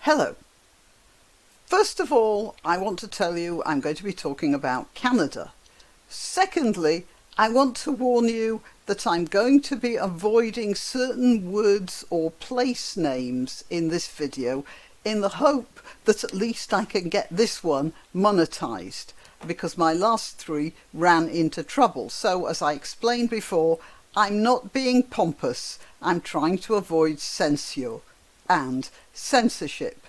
Hello. First of all, I want to tell you I'm going to be talking about Canada. Secondly, I want to warn you that I'm going to be avoiding certain words or place names in this video in the hope that at least I can get this one monetized, because my last three ran into trouble. So as I explained before, I'm not being pompous. I'm trying to avoid censure and censorship.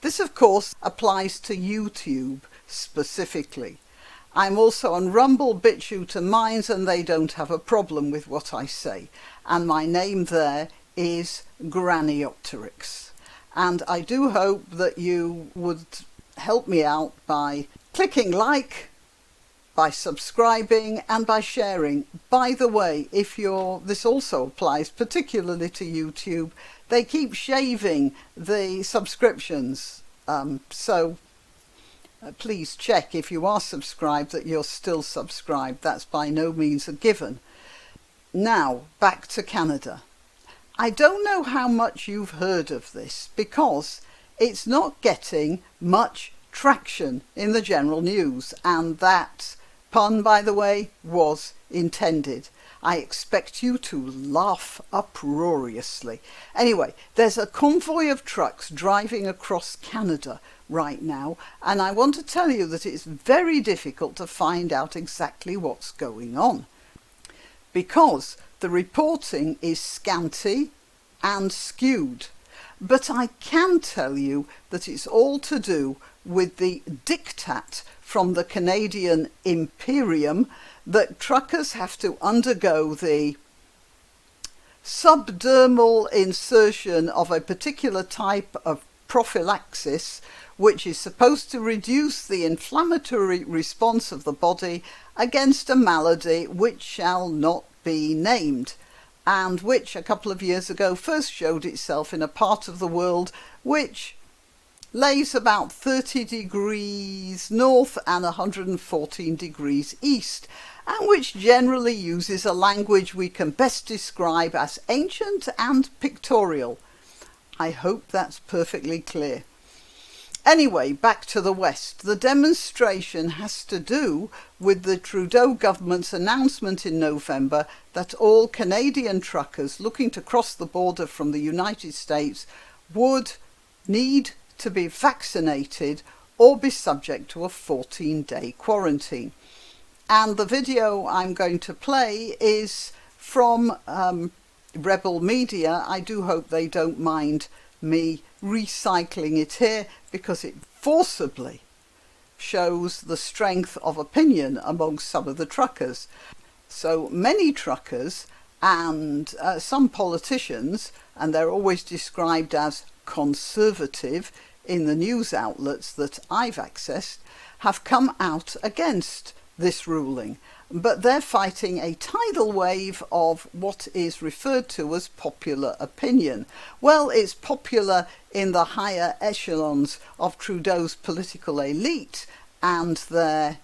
This of course applies to YouTube specifically. I'm also on Rumble, BitChute and Minds, and they don't have a problem with what I say. And my name there is Graniopteryx. And I do hope that you would help me out by clicking like, by subscribing and by sharing. By the way, this also applies particularly to YouTube. They keep shaving the subscriptions, so please check if you are subscribed that you're still subscribed. That's by no means a given. Now, back to Canada. I don't know how much you've heard of this because it's not getting much traction in the general news, and that pun, by the way, was intended. I expect you to laugh uproariously. Anyway, there's a convoy of trucks driving across Canada right now, and I want to tell you that it's very difficult to find out exactly what's going on, because the reporting is scanty and skewed. But I can tell you that it's all to do with the diktat from the Canadian Imperium that truckers have to undergo the subdermal insertion of a particular type of prophylaxis, which is supposed to reduce the inflammatory response of the body against a malady which shall not be named, and which a couple of years ago first showed itself in a part of the world which lays about 30 degrees north and 114 degrees east, and which generally uses a language we can best describe as ancient and pictorial. I hope that's perfectly clear. Anyway, back to the West. The demonstration has to do with the Trudeau government's announcement in November that all Canadian truckers looking to cross the border from the United States would need to be vaccinated or be subject to a 14-day quarantine. And the video I'm going to play is from Rebel Media. I do hope they don't mind me recycling it here, because it forcibly shows the strength of opinion among some of the truckers. So many truckers and some politicians, and they're always described as conservative in the news outlets that I've accessed, have come out against this ruling, but they're fighting a tidal wave of what is referred to as popular opinion. Well, it's popular in the higher echelons of Trudeau's political elite and their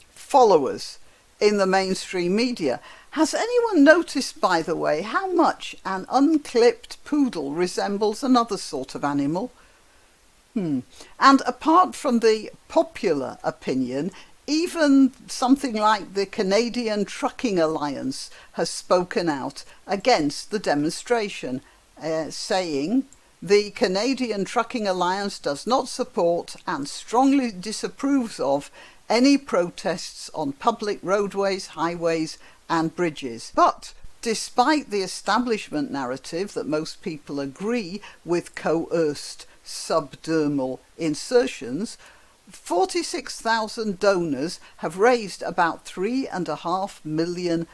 followers in the mainstream media. Has anyone noticed, by the way, how much an unclipped poodle resembles another sort of animal? And apart from the popular opinion, even something like the Canadian Trucking Alliance has spoken out against the demonstration, saying the Canadian Trucking Alliance does not support and strongly disapproves of any protests on public roadways, highways and bridges. But despite the establishment narrative that most people agree with coerced subdermal insertions, 46,000 donors have raised about $3.5 million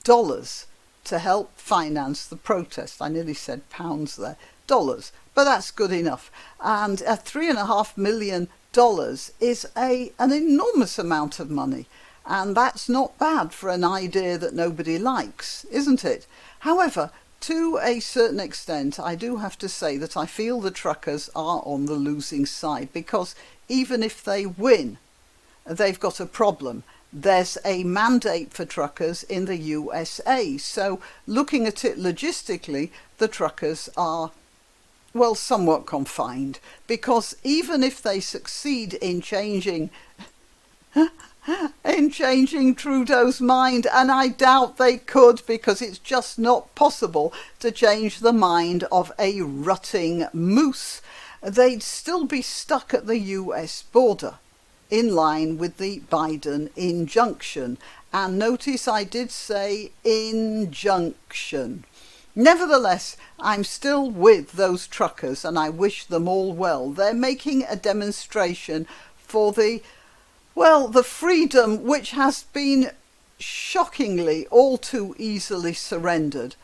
to help finance the protest. I nearly said pounds there, dollars, but that's good enough. And $3.5 million is an enormous amount of money, and that's not bad for an idea that nobody likes, isn't it? However, to a certain extent, I do have to say that I feel the truckers are on the losing side, because even if they win, they've got a problem. There's a mandate for truckers in the USA. So looking at it logistically, the truckers are well, somewhat confined, because even if they succeed in changing Trudeau's mind, and I doubt they could, because it's just not possible to change the mind of a rutting moose, they'd still be stuck at the US border, in line with the Biden injunction. And notice I did say injunction. Nevertheless, I'm still with those truckers and I wish them all well. They're making a demonstration for the freedom which has been shockingly all too easily surrendered,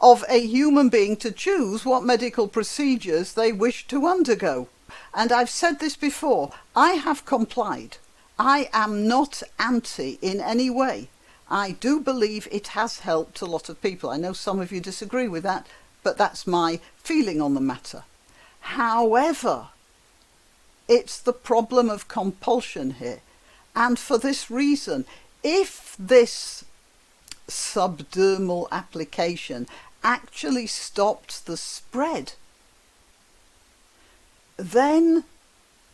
of a human being to choose what medical procedures they wish to undergo. And I've said this before, I have complied. I am not anti in any way. I do believe it has helped a lot of people. I know some of you disagree with that, but that's my feeling on the matter. However, it's the problem of compulsion here. And for this reason, if this subdermal application actually stopped the spread, then,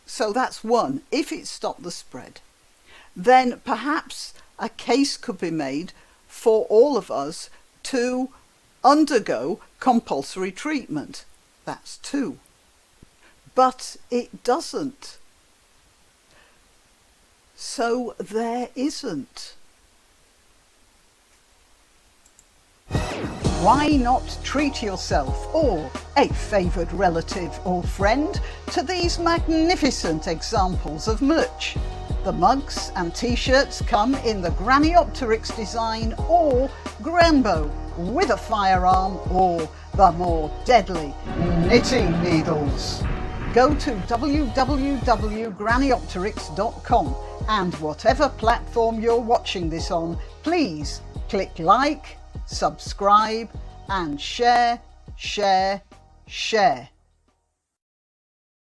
so that's one, if it stopped the spread, then perhaps a case could be made for all of us to undergo compulsory treatment. That's two. But it doesn't. So there isn't. Why not treat yourself or a favoured relative or friend to these magnificent examples of merch? The mugs and t-shirts come in the Graniopteryx design or Grambo with a firearm or the more deadly knitting needles. Go to www.graniopteryx.com and whatever platform you're watching this on, please click like, subscribe and share, share, share.